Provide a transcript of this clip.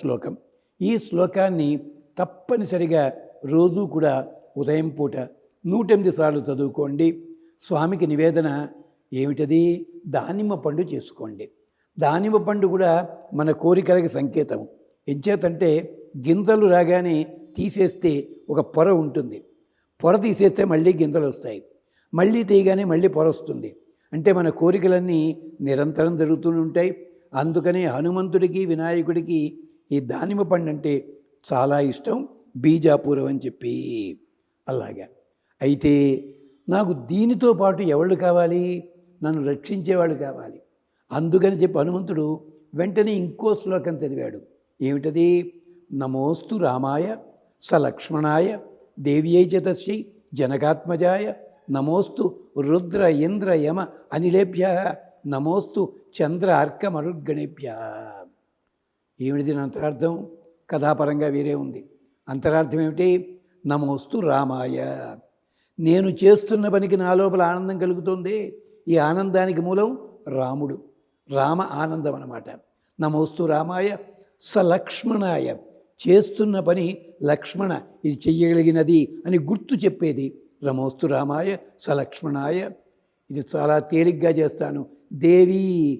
శ్లోకం. ఈ శ్లోకాన్ని తప్పనిసరిగా రోజు కూడా ఉదయం పూట 108 సార్లు చదువుకోండి. స్వామికి నివేదన ఏమిటది? దానిమ్మ పండు చేసుకోండి. దానిమ్మ పండు కూడా మన కోరికలకి సంకేతం. ఎంచేతంటే గింజలు రాగానే తీసేస్తే ఒక పొర ఉంటుంది, పొర తీసేస్తే మళ్ళీ గింజలు వస్తాయి, మళ్ళీ తీయగానే మళ్ళీ పొర వస్తుంది. అంటే మన కోరికలన్నీ నిరంతరం జరుగుతూ ఉంటాయి. అందుకనే హనుమంతుడికి వినాయకుడికి ఈ దానిమ్మ పండు అంటే చాలా ఇష్టం, బీజాపూరం అని చెప్పి. అలాగా అయితే నాకు దీనితో పాటు ఎవళ్ళు కావాలి? నన్ను రక్షించేవాళ్ళు కావాలి. అందుకని చెప్పి హనుమంతుడు వెంటనే ఇంకో శ్లోకం చదివాడు. ఏమిటది? నమోస్తు రామాయ సలక్ష్మణాయ దేవ్యై చ తస్యై జనకాత్మజాయ నమోస్తు రుద్ర ఇంద్ర యమ అనిలేభ్య నమోస్తు చంద్ర అర్క మరుద్గణేభ్య. ఏమిటిది అంతరార్థం? కథాపరంగా వేరే ఉంది. అంతరార్థం ఏమిటి? నమోస్తు రామాయ, నేను చేస్తున్న పనికి నా లోపల ఆనందం కలుగుతుంది. ఈ ఆనందానికి మూలం రాముడు, రామ ఆనందం అన్నమాట. నమోస్తు రామాయ సలక్ష్మణాయ, చేస్తున్న పని లక్ష్మణ ఇది చెయ్యగలిగినది అని గుర్తు చెప్పేది. నమోస్తు రామాయ సలక్ష్మణాయ, ఇది చాలా తేలిగ్గా చేస్తాను. దేవి